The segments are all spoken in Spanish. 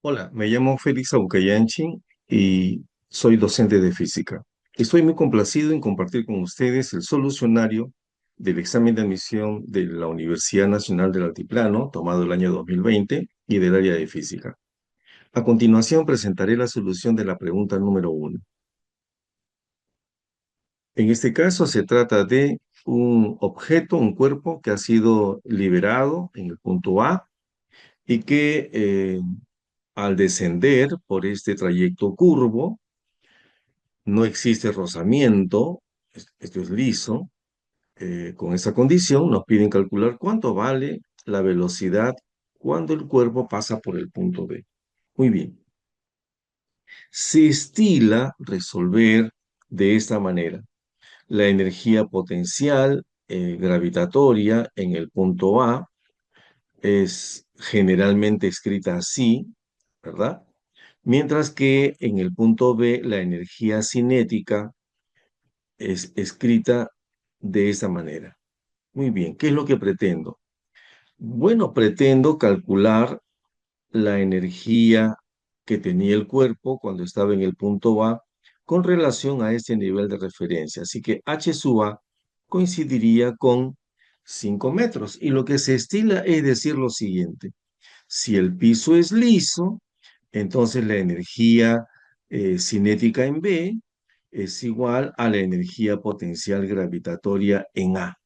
Hola, me llamo Félix Aucayanchi y soy docente de física. Estoy muy complacido en compartir con ustedes el solucionario del examen de admisión de la Universidad Nacional del Altiplano, tomado el año 2020, y del área de física. A continuación presentaré la solución de la pregunta número 1. En este caso se trata de un objeto, un cuerpo que ha sido liberado en el punto A y que al descender por este trayecto curvo, no existe rozamiento, esto es liso. Con esa condición nos piden calcular cuánto vale la velocidad cuando el cuerpo pasa por el punto B. Muy bien. Se estila resolver de esta manera. La energía potencial gravitatoria en el punto A es generalmente escrita así, ¿verdad? Mientras que en el punto B la energía cinética es escrita de esa manera. Muy bien, ¿qué es lo que pretendo? Bueno, pretendo calcular la energía que tenía el cuerpo cuando estaba en el punto A con relación a este nivel de referencia. Así que H sub A coincidiría con 5 metros. Y lo que se estila es decir lo siguiente. Si el piso es liso, entonces la energía cinética en B es igual a la energía potencial gravitatoria en A.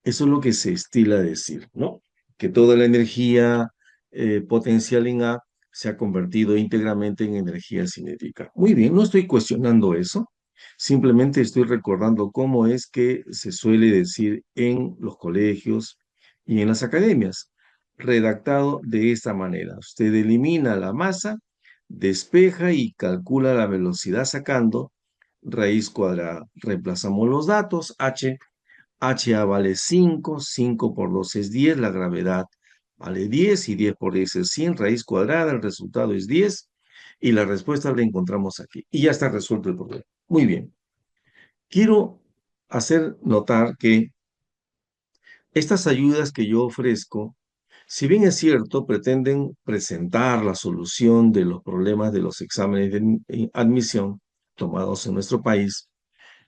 Eso es lo que se estila decir, ¿no? Que toda la energía potencial en A se ha convertido íntegramente en energía cinética. Muy bien, no estoy cuestionando eso, simplemente estoy recordando cómo es que se suele decir en los colegios y en las academias, redactado de esta manera. Usted elimina la masa, despeja y calcula la velocidad sacando raíz cuadrada. Reemplazamos los datos, HA vale 5, 5 por 2 es 10, la gravedad vale 10 y 10 por 10 es 100, raíz cuadrada, el resultado es 10 y la respuesta la encontramos aquí. Y ya está resuelto el problema. Muy bien. Quiero hacer notar que estas ayudas que yo ofrezco, si bien es cierto, pretenden presentar la solución de los problemas de los exámenes de admisión tomados en nuestro país,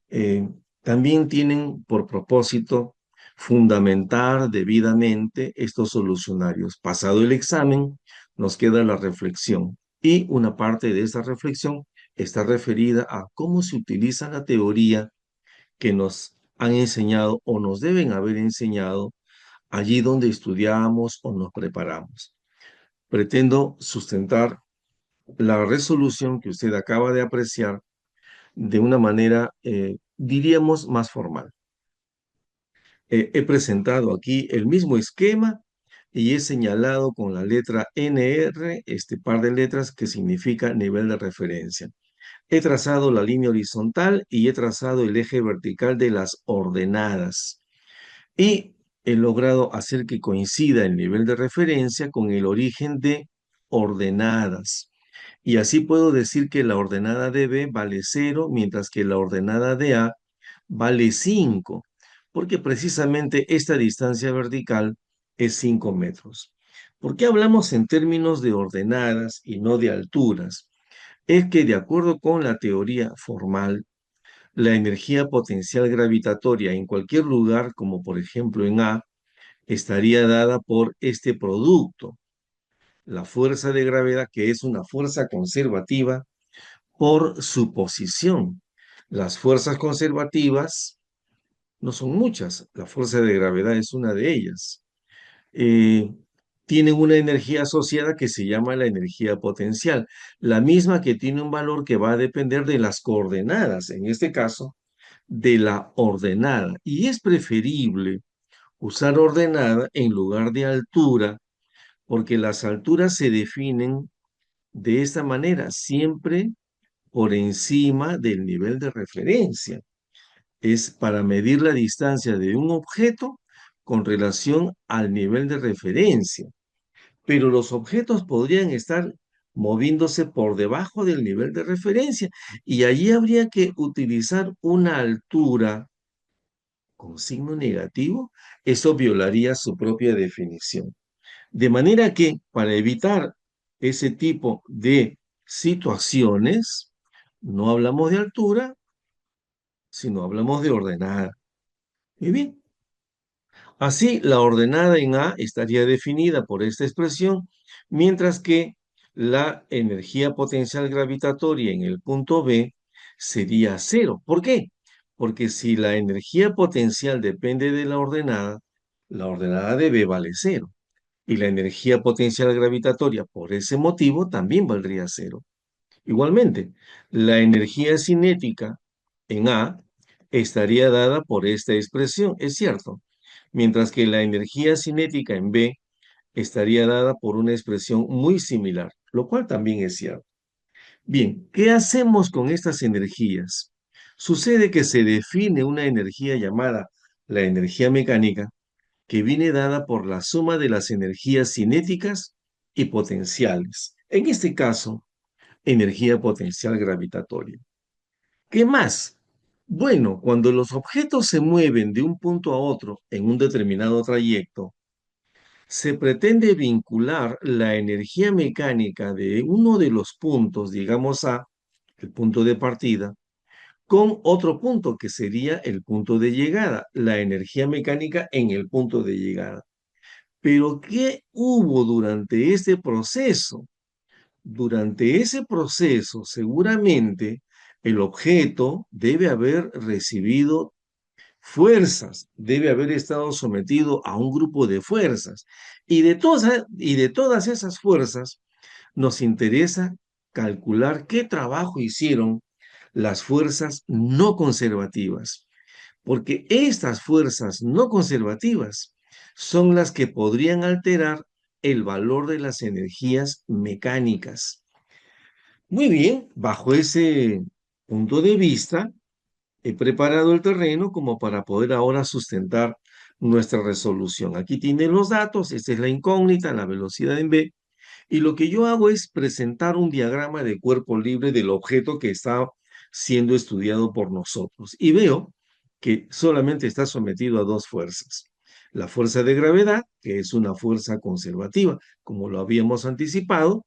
eh, también tienen por propósito fundamentar debidamente estos solucionarios. Pasado el examen, nos queda la reflexión y una parte de esa reflexión está referida a cómo se utiliza la teoría que nos han enseñado o nos deben haber enseñado allí donde estudiamos o nos preparamos. Pretendo sustentar la resolución que usted acaba de apreciar de una manera, diríamos, más formal. He presentado aquí el mismo esquema y he señalado con la letra NR este par de letras que significa nivel de referencia. He trazado la línea horizontal y he trazado el eje vertical de las ordenadas. Y he logrado hacer que coincida el nivel de referencia con el origen de ordenadas. Y así puedo decir que la ordenada de B vale 0, mientras que la ordenada de A vale 5, porque precisamente esta distancia vertical es 5 metros. ¿Por qué hablamos en términos de ordenadas y no de alturas? Es que de acuerdo con la teoría formal, la energía potencial gravitatoria en cualquier lugar, como por ejemplo en A, estaría dada por este producto, la fuerza de gravedad, que es una fuerza conservativa por su posición. Las fuerzas conservativas no son muchas, la fuerza de gravedad es una de ellas. Eh, Tienen una energía asociada que se llama la energía potencial, la misma que tiene un valor que va a depender de las coordenadas, en este caso, de la ordenada. Y es preferible usar ordenada en lugar de altura, porque las alturas se definen de esta manera, siempre por encima del nivel de referencia. Es para medir la distancia de un objeto con relación al nivel de referencia. Pero los objetos podrían estar moviéndose por debajo del nivel de referencia y allí habría que utilizar una altura con signo negativo. Eso violaría su propia definición. De manera que, para evitar ese tipo de situaciones, no hablamos de altura, sino hablamos de ordenada. Muy bien. Así, la ordenada en A estaría definida por esta expresión, mientras que la energía potencial gravitatoria en el punto B sería cero. ¿Por qué? Porque si la energía potencial depende de la ordenada de B vale cero. Y la energía potencial gravitatoria, por ese motivo, también valdría cero. Igualmente, la energía cinética en A estaría dada por esta expresión, es cierto, mientras que la energía cinética en B estaría dada por una expresión muy similar, lo cual también es cierto. Bien, ¿qué hacemos con estas energías? Sucede que se define una energía llamada la energía mecánica, que viene dada por la suma de las energías cinéticas y potenciales. En este caso, energía potencial gravitatoria. ¿Qué más? Bueno, cuando los objetos se mueven de un punto a otro en un determinado trayecto, se pretende vincular la energía mecánica de uno de los puntos, digamos A, el punto de partida, con otro punto que sería el punto de llegada, la energía mecánica en el punto de llegada. Pero ¿qué hubo durante este proceso? Durante ese proceso, seguramente el objeto debe haber recibido fuerzas, debe haber estado sometido a un grupo de fuerzas. Y de todas esas fuerzas, nos interesa calcular qué trabajo hicieron las fuerzas no conservativas, porque estas fuerzas no conservativas son las que podrían alterar el valor de las energías mecánicas. Muy bien, bajo ese punto de vista, he preparado el terreno como para poder ahora sustentar nuestra resolución. Aquí tienen los datos, esta es la incógnita, la velocidad en B, y lo que yo hago es presentar un diagrama de cuerpo libre del objeto que está siendo estudiado por nosotros. Y veo que solamente está sometido a dos fuerzas. La fuerza de gravedad, que es una fuerza conservativa, como lo habíamos anticipado,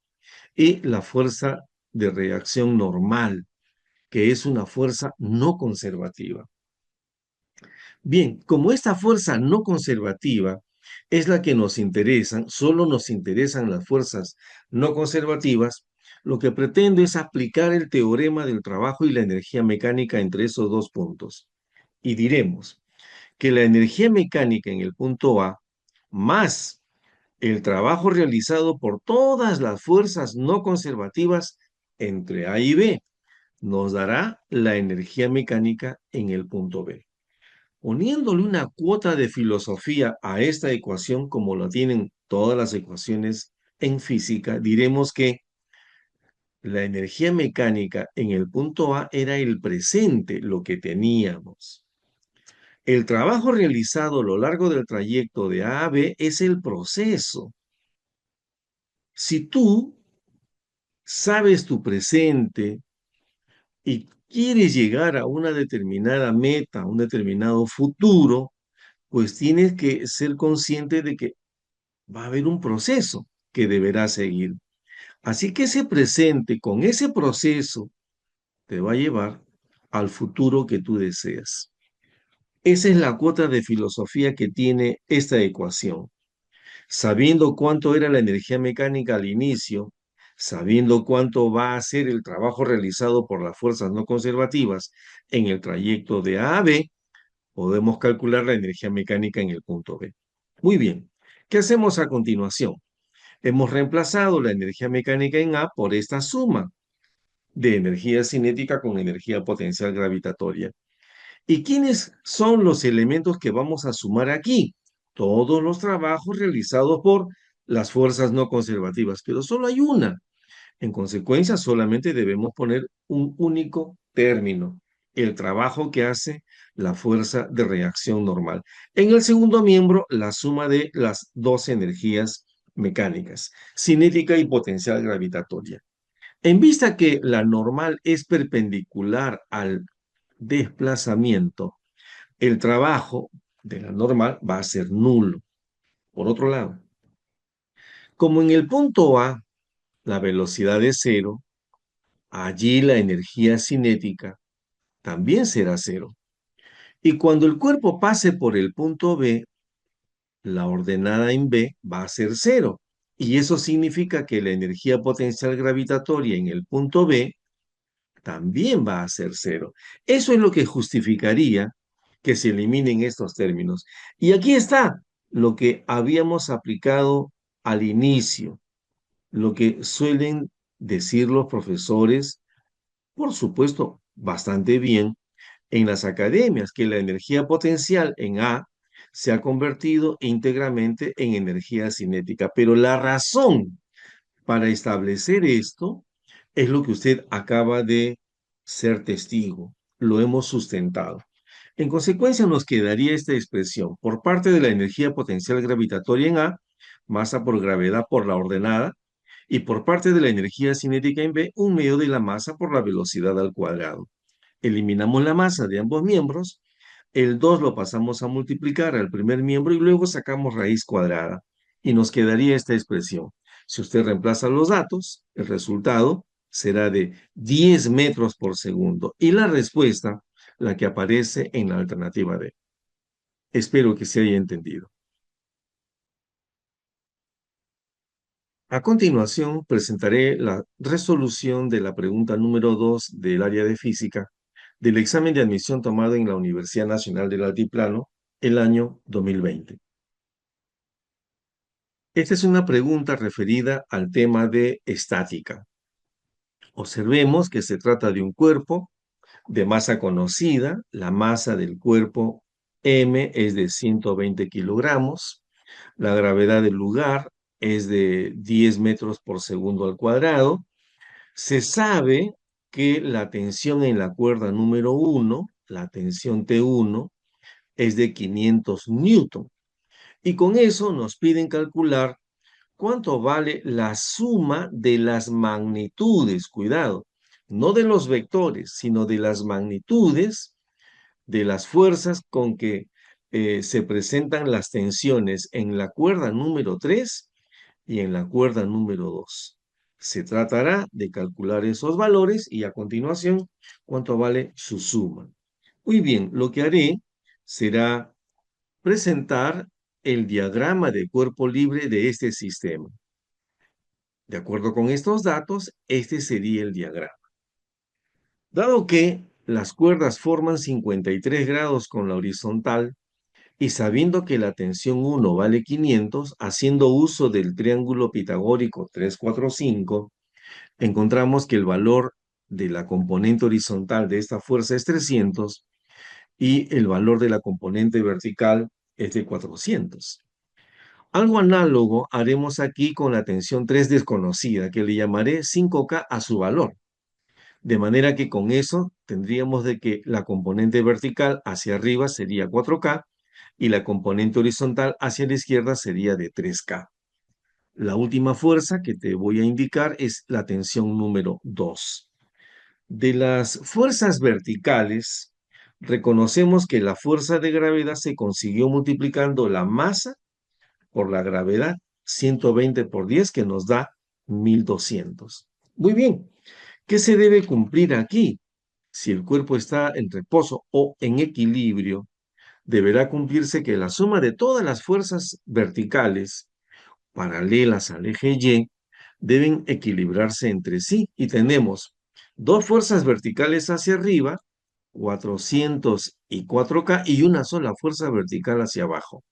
y la fuerza de reacción normal, que es una fuerza no conservativa. Bien, como esta fuerza no conservativa es la que nos interesa, solo nos interesan las fuerzas no conservativas, lo que pretendo es aplicar el teorema del trabajo y la energía mecánica entre esos dos puntos. Y diremos que la energía mecánica en el punto A más el trabajo realizado por todas las fuerzas no conservativas entre A y B nos dará la energía mecánica en el punto B. Poniéndole una cuota de filosofía a esta ecuación, como lo tienen todas las ecuaciones en física, diremos que la energía mecánica en el punto A era el presente, lo que teníamos. El trabajo realizado a lo largo del trayecto de A a B es el proceso. Si tú sabes tu presente y quieres llegar a una determinada meta, a un determinado futuro, pues tienes que ser consciente de que va a haber un proceso que deberá seguir. Así que ese presente con ese proceso te va a llevar al futuro que tú deseas. Esa es la cuota de filosofía que tiene esta ecuación. Sabiendo cuánto era la energía mecánica al inicio, sabiendo cuánto va a ser el trabajo realizado por las fuerzas no conservativas en el trayecto de A a B, podemos calcular la energía mecánica en el punto B. Muy bien, ¿qué hacemos a continuación? Hemos reemplazado la energía mecánica en A por esta suma de energía cinética con energía potencial gravitatoria. ¿Y quiénes son los elementos que vamos a sumar aquí? Todos los trabajos realizados por las fuerzas no conservativas, pero solo hay una. En consecuencia, solamente debemos poner un único término, el trabajo que hace la fuerza de reacción normal. En el segundo miembro, la suma de las dos energías mecánicas, cinética y potencial gravitatoria. En vista que la normal es perpendicular al desplazamiento, el trabajo de la normal va a ser nulo. Por otro lado, como en el punto A la velocidad es cero, allí la energía cinética también será cero. Y cuando el cuerpo pase por el punto B, la ordenada en B va a ser cero. Y eso significa que la energía potencial gravitatoria en el punto B también va a ser cero. Eso es lo que justificaría que se eliminen estos términos. Y aquí está lo que habíamos aplicado al inicio, lo que suelen decir los profesores, por supuesto, bastante bien en las academias, que la energía potencial en A se ha convertido íntegramente en energía cinética. Pero la razón para establecer esto es lo que usted acaba de ser testigo. Lo hemos sustentado. En consecuencia, nos quedaría esta expresión. Por parte de la energía potencial gravitatoria en A, masa por gravedad por la ordenada, y por parte de la energía cinética en B, un medio de la masa por la velocidad al cuadrado. Eliminamos la masa de ambos miembros, el 2 lo pasamos a multiplicar al primer miembro y luego sacamos raíz cuadrada y nos quedaría esta expresión. Si usted reemplaza los datos, el resultado será de 10 metros por segundo y la respuesta, la que aparece en la alternativa D. Espero que se haya entendido. A continuación, presentaré la resolución de la pregunta número 2 del área de física del examen de admisión tomado en la Universidad Nacional del Altiplano el año 2020. Esta es una pregunta referida al tema de estática. Observemos que se trata de un cuerpo de masa conocida. La masa del cuerpo M es de 120 kilogramos. La gravedad del lugar es de 10 metros por segundo al cuadrado. Se sabe que la tensión en la cuerda número 1, la tensión T1, es de 500 newton. Y con eso nos piden calcular cuánto vale la suma de las magnitudes, cuidado, no de los vectores, sino de las magnitudes de las fuerzas con que se presentan las tensiones en la cuerda número 3 y en la cuerda número 2. Se tratará de calcular esos valores y a continuación cuánto vale su suma. Muy bien, lo que haré será presentar el diagrama de cuerpo libre de este sistema. De acuerdo con estos datos, este sería el diagrama. Dado que las cuerdas forman 53 grados con la horizontal y sabiendo que la tensión 1 vale 500, haciendo uso del triángulo pitagórico 3, 4, 5, encontramos que el valor de la componente horizontal de esta fuerza es 300 y el valor de la componente vertical es de 400. Algo análogo haremos aquí con la tensión 3 desconocida, que le llamaré 5K a su valor. De manera que con eso tendríamos de que la componente vertical hacia arriba sería 4K y la componente horizontal hacia la izquierda sería de 3K. La última fuerza que te voy a indicar es la tensión número 2. De las fuerzas verticales, reconocemos que la fuerza de gravedad se consiguió multiplicando la masa por la gravedad, 120 por 10, que nos da 1200. Muy bien, ¿qué se debe cumplir aquí? Si el cuerpo está en reposo o en equilibrio, deberá cumplirse que la suma de todas las fuerzas verticales paralelas al eje Y deben equilibrarse entre sí y tenemos dos fuerzas verticales hacia arriba, 400 y 4K, y una sola fuerza vertical hacia abajo.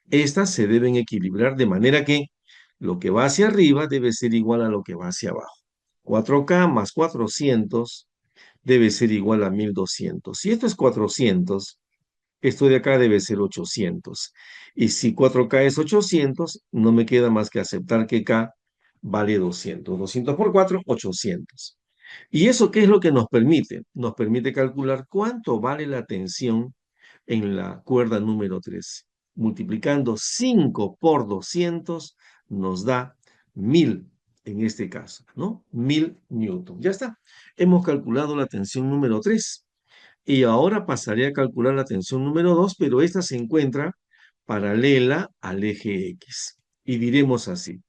Estas se deben equilibrar de manera que lo que va hacia arriba debe ser igual a lo que va hacia abajo. 4K más 400 debe ser igual a 1200. Si esto es 400, esto de acá debe ser 800. Y si 4K es 800, no me queda más que aceptar que K vale 200. 200 por 4, 800. ¿Y eso qué es lo que nos permite? Nos permite calcular cuánto vale la tensión en la cuerda número 3. Multiplicando 5 por 200 nos da 1000 en este caso, ¿no? 1000 newton. Ya está. Hemos calculado la tensión número 3. Y ahora pasaré a calcular la tensión número 2, pero esta se encuentra paralela al eje X. Y diremos así.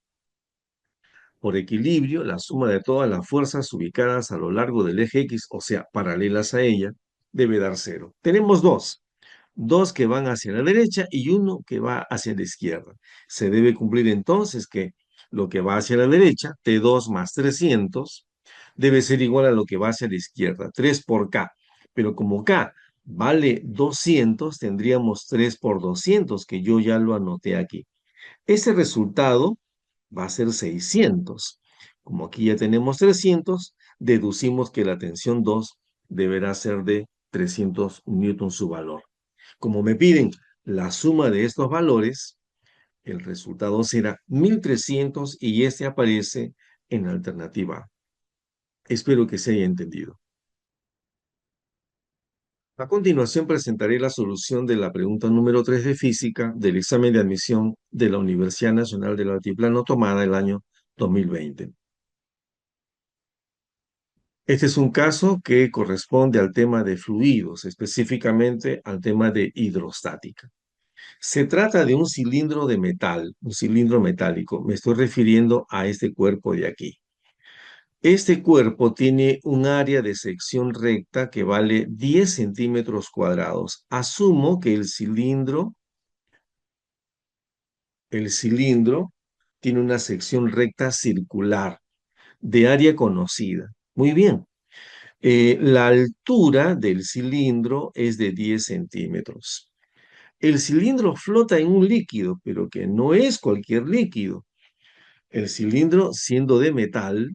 por equilibrio, la suma de todas las fuerzas ubicadas a lo largo del eje X, o sea, paralelas a ella, debe dar cero. Tenemos dos que van hacia la derecha y uno que va hacia la izquierda. Se debe cumplir entonces que lo que va hacia la derecha, T2 más 300, debe ser igual a lo que va hacia la izquierda, 3 por K. Pero como K vale 200, tendríamos 3 por 200, que yo ya lo anoté aquí. Ese resultado va a ser 600. Como aquí ya tenemos 300, deducimos que la tensión 2 deberá ser de 300 newton su valor. Como me piden la suma de estos valores, el resultado será 1300 y este aparece en la alternativa A. Espero que se haya entendido. A continuación presentaré la solución de la pregunta número 3 de física del examen de admisión de la Universidad Nacional del Altiplano tomada el año 2020. Este es un caso que corresponde al tema de fluidos, específicamente al tema de hidrostática. Se trata de un cilindro de metal, un cilindro metálico. Me estoy refiriendo a este cuerpo de aquí. Este cuerpo tiene un área de sección recta que vale 10 centímetros cuadrados. Asumo que el cilindro tiene una sección recta circular de área conocida. Muy bien. La altura del cilindro es de 10 centímetros. El cilindro flota en un líquido, pero que no es cualquier líquido. El cilindro, siendo de metal,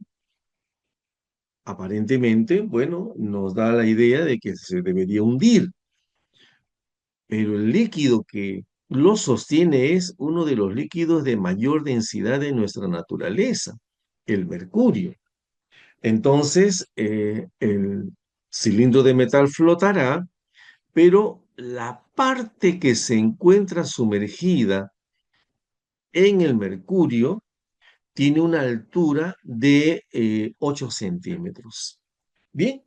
aparentemente, bueno, nos da la idea de que se debería hundir, pero el líquido que lo sostiene es uno de los líquidos de mayor densidad de nuestra naturaleza, el mercurio. Entonces, el cilindro de metal flotará, pero la parte que se encuentra sumergida en el mercurio tiene una altura de 8 centímetros. Bien,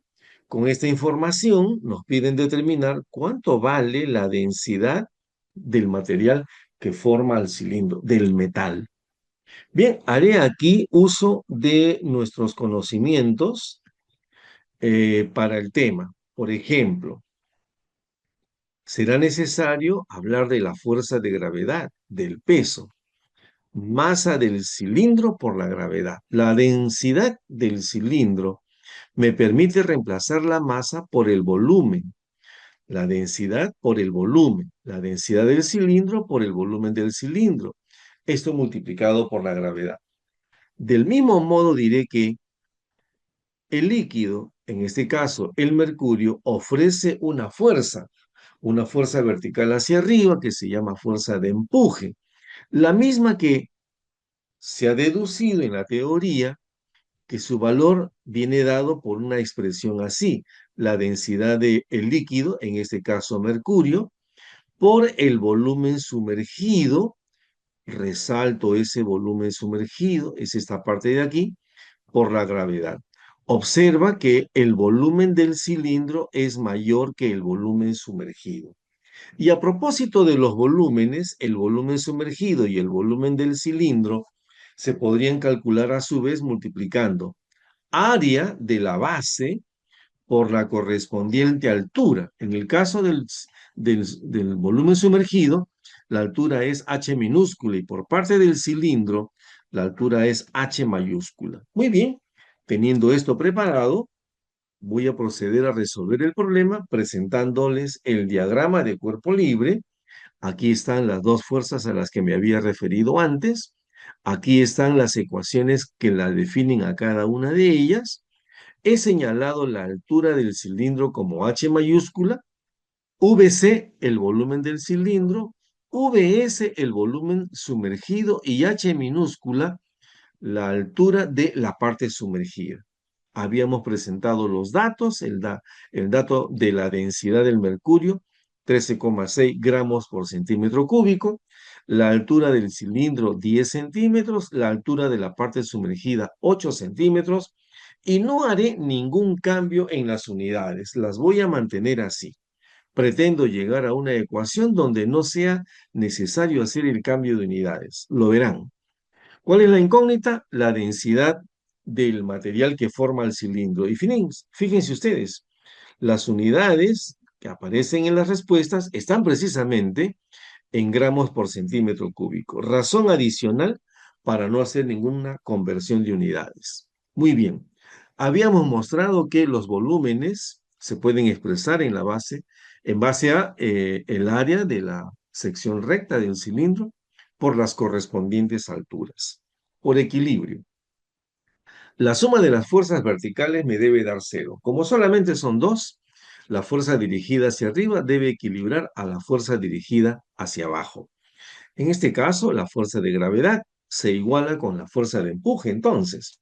con esta información nos piden determinar cuánto vale la densidad del material que forma el cilindro, del metal. Bien, haré aquí uso de nuestros conocimientos para el tema. Por ejemplo, será necesario hablar de la fuerza de gravedad, del peso, masa del cilindro por la gravedad. La densidad del cilindro me permite reemplazar la masa por el volumen, la densidad por el volumen, la densidad del cilindro por el volumen del cilindro. Esto multiplicado por la gravedad. Del mismo modo diré que el líquido, en este caso el mercurio, ofrece una fuerza vertical hacia arriba que se llama fuerza de empuje, la misma que se ha deducido en la teoría que su valor viene dado por una expresión así, la densidad del líquido, en este caso mercurio, por el volumen sumergido, resalto ese volumen sumergido, es esta parte de aquí, por la gravedad. Observa que el volumen del cilindro es mayor que el volumen sumergido. Y a propósito de los volúmenes, el volumen sumergido y el volumen del cilindro se podrían calcular a su vez multiplicando área de la base por la correspondiente altura. En el caso del volumen sumergido, la altura es h minúscula y por parte del cilindro, la altura es h mayúscula. Muy bien, teniendo esto preparado, voy a proceder a resolver el problema presentándoles el diagrama de cuerpo libre. Aquí están las dos fuerzas a las que me había referido antes. Aquí están las ecuaciones que la definen a cada una de ellas. He señalado la altura del cilindro como H mayúscula, VC el volumen del cilindro, VS el volumen sumergido y H minúscula la altura de la parte sumergida. Habíamos presentado los datos, el dato de la densidad del mercurio, 13,6 gramos por centímetro cúbico, la altura del cilindro, 10 centímetros, la altura de la parte sumergida, 8 centímetros, y no haré ningún cambio en las unidades, las voy a mantener así. Pretendo llegar a una ecuación donde no sea necesario hacer el cambio de unidades. Lo verán. ¿Cuál es la incógnita? La densidad del material que forma el cilindro. Y fíjense ustedes, las unidades que aparecen en las respuestas están precisamente en gramos por centímetro cúbico. Razón adicional para no hacer ninguna conversión de unidades. Muy bien. Habíamos mostrado que los volúmenes se pueden expresar en base a el área de la sección recta del cilindro por las correspondientes alturas. Por equilibrio. La suma de las fuerzas verticales me debe dar cero. Como solamente son dos, la fuerza dirigida hacia arriba debe equilibrar a la fuerza dirigida hacia abajo. En este caso, la fuerza de gravedad se iguala con la fuerza de empuje. Entonces,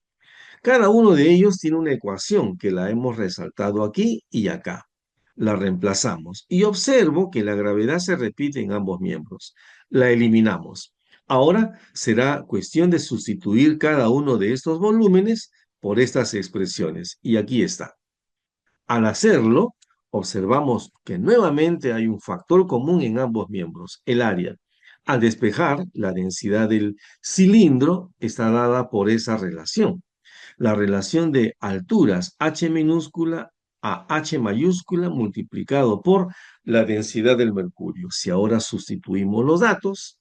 cada uno de ellos tiene una ecuación que la hemos resaltado aquí y acá. La reemplazamos y observo que la gravedad se repite en ambos miembros. La eliminamos. Ahora será cuestión de sustituir cada uno de estos volúmenes por estas expresiones. Y aquí está. Al hacerlo, observamos que nuevamente hay un factor común en ambos miembros, el área. Al despejar, la densidad del cilindro está dada por esa relación. La relación de alturas h minúscula a h mayúscula multiplicado por la densidad del mercurio. Si ahora sustituimos los datos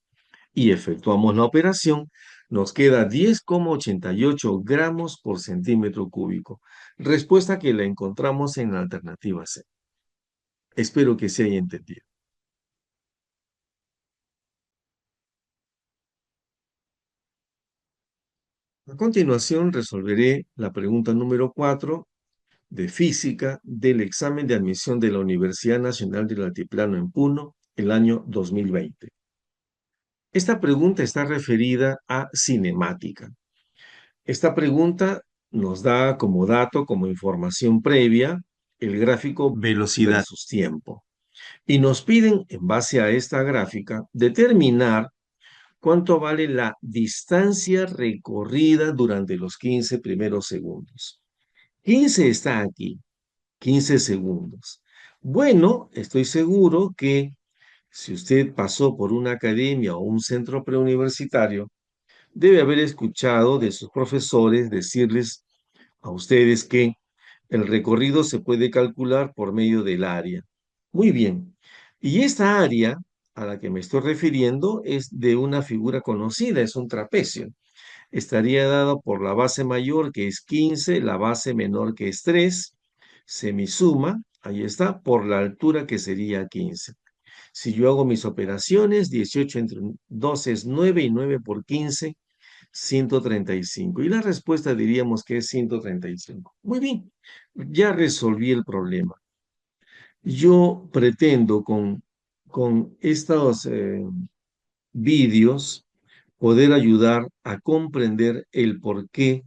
y efectuamos la operación, nos queda 10,88 gramos por centímetro cúbico. Respuesta que la encontramos en la alternativa C. Espero que se haya entendido. A continuación, resolveré la pregunta número 4 de física del examen de admisión de la Universidad Nacional del Altiplano en Puno, el año 2020. Esta pregunta está referida a cinemática. Esta pregunta nos da como dato, como información previa, el gráfico velocidad versus tiempo. Y nos piden, en base a esta gráfica, determinar cuánto vale la distancia recorrida durante los 15 primeros segundos. 15 está aquí, 15 segundos. Bueno, estoy seguro que si usted pasó por una academia o un centro preuniversitario, debe haber escuchado de sus profesores decirles a ustedes que el recorrido se puede calcular por medio del área. Muy bien. Y esta área a la que me estoy refiriendo es de una figura conocida, es un trapecio. Estaría dado por la base mayor, que es 15, la base menor, que es 3, semisuma, ahí está, por la altura, que sería 15. Si yo hago mis operaciones, 18 entre 2 es 9 y 9 por 15, 135. Y la respuesta diríamos que es 135. Muy bien, ya resolví el problema. Yo pretendo con estos vídeos poder ayudar a comprender el porqué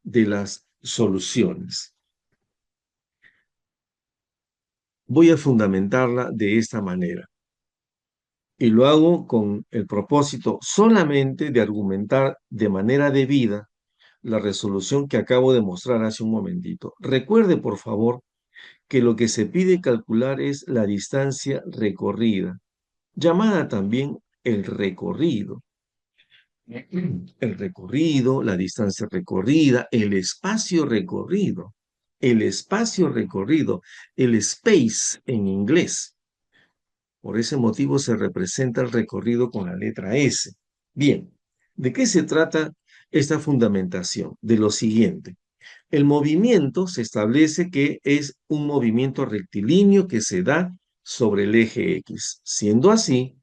de las soluciones. Voy a fundamentarla de esta manera. Y lo hago con el propósito solamente de argumentar de manera debida la resolución que acabo de mostrar hace un momentito. Recuerde, por favor, que lo que se pide calcular es la distancia recorrida, llamada también el recorrido. El recorrido, la distancia recorrida, el espacio recorrido, el space en inglés. Por ese motivo se representa el recorrido con la letra S. Bien, ¿de qué se trata esta fundamentación? De lo siguiente. El movimiento se establece que es un movimiento rectilíneo que se da sobre el eje X. Siendo así,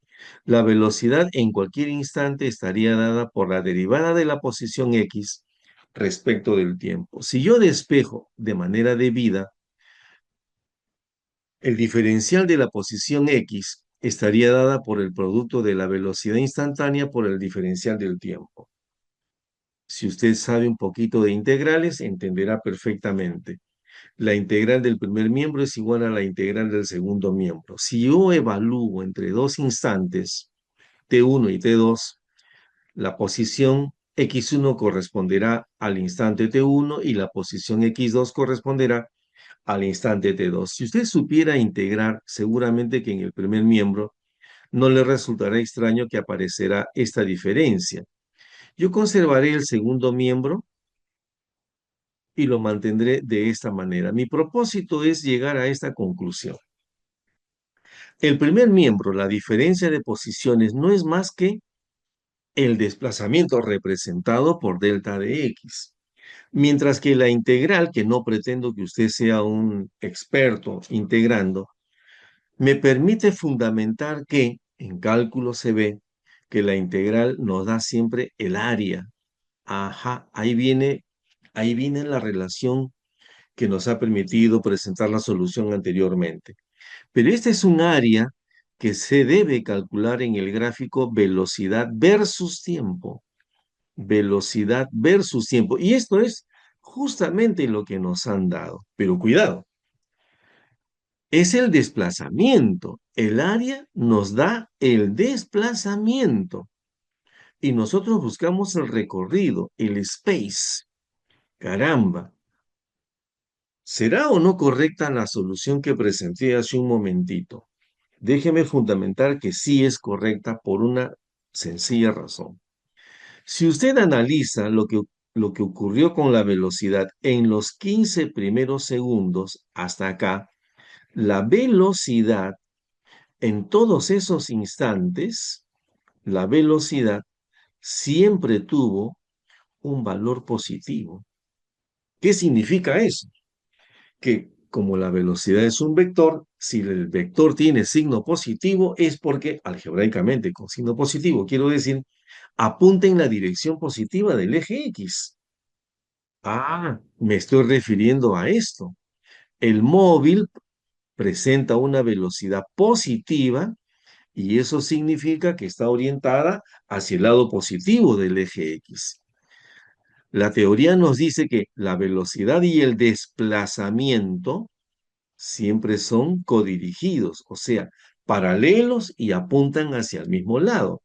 la velocidad en cualquier instante estaría dada por la derivada de la posición X respecto del tiempo. Si yo despejo de manera debida, el diferencial de la posición X estaría dada por el producto de la velocidad instantánea por el diferencial del tiempo. Si usted sabe un poquito de integrales, entenderá perfectamente. La integral del primer miembro es igual a la integral del segundo miembro. Si yo evalúo entre dos instantes, T1 y T2, la posición X1 corresponderá al instante T1 y la posición X2 corresponderá al instante T2. Si usted supiera integrar, seguramente que en el primer miembro no le resultará extraño que aparecerá esta diferencia. Yo conservaré el segundo miembro y lo mantendré de esta manera. Mi propósito es llegar a esta conclusión. El primer miembro, la diferencia de posiciones, no es más que el desplazamiento representado por delta de x. Mientras que la integral, que no pretendo que usted sea un experto integrando, me permite fundamentar que en cálculo se ve que la integral nos da siempre el área. Ajá, ahí viene la relación que nos ha permitido presentar la solución anteriormente. Pero este es un área que se debe calcular en el gráfico velocidad versus tiempo. Velocidad versus tiempo. Y esto es justamente lo que nos han dado. Pero cuidado, es el desplazamiento. El área nos da el desplazamiento. Y nosotros buscamos el recorrido, el space. Caramba. ¿Será o no correcta la solución que presenté hace un momentito? Déjeme fundamentar que sí es correcta por una sencilla razón. Si usted analiza lo que ocurrió con la velocidad en los 15 primeros segundos hasta acá, la velocidad en todos esos instantes, la velocidad siempre tuvo un valor positivo. ¿Qué significa eso? Que como la velocidad es un vector, si el vector tiene signo positivo es porque algebraicamente con signo positivo, quiero decir, apunta en la dirección positiva del eje X. Ah, me estoy refiriendo a esto. El móvil presenta una velocidad positiva y eso significa que está orientada hacia el lado positivo del eje X. La teoría nos dice que la velocidad y el desplazamiento siempre son codirigidos, o sea, paralelos y apuntan hacia el mismo lado.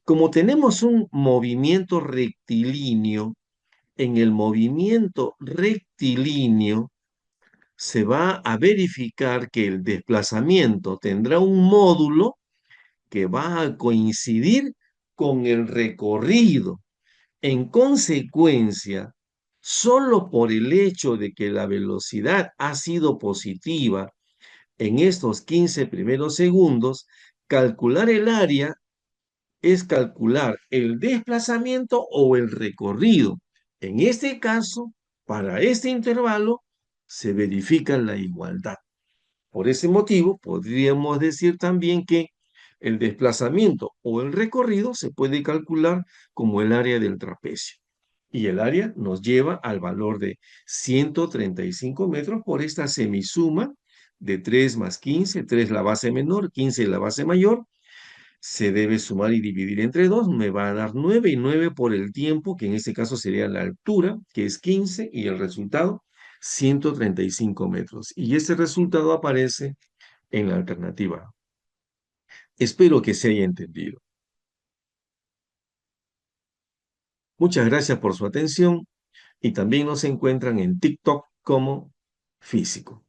Como tenemos un movimiento rectilíneo, en el movimiento rectilíneo se va a verificar que el desplazamiento tendrá un módulo que va a coincidir con el recorrido. En consecuencia, solo por el hecho de que la velocidad ha sido positiva en estos 15 primeros segundos, calcular el área es calcular el desplazamiento o el recorrido. En este caso, para este intervalo, se verifica la igualdad. Por ese motivo, podríamos decir también que el desplazamiento o el recorrido se puede calcular como el área del trapecio. Y el área nos lleva al valor de 135 metros por esta semisuma de 3 más 15, 3 la base menor, 15 la base mayor. Se debe sumar y dividir entre 2, me va a dar 9 y 9 por el tiempo, que en este caso sería la altura, que es 15, y el resultado, 135 metros. Y ese resultado aparece en la alternativa. Espero que se haya entendido. Muchas gracias por su atención y también nos encuentran en TikTok como Físico.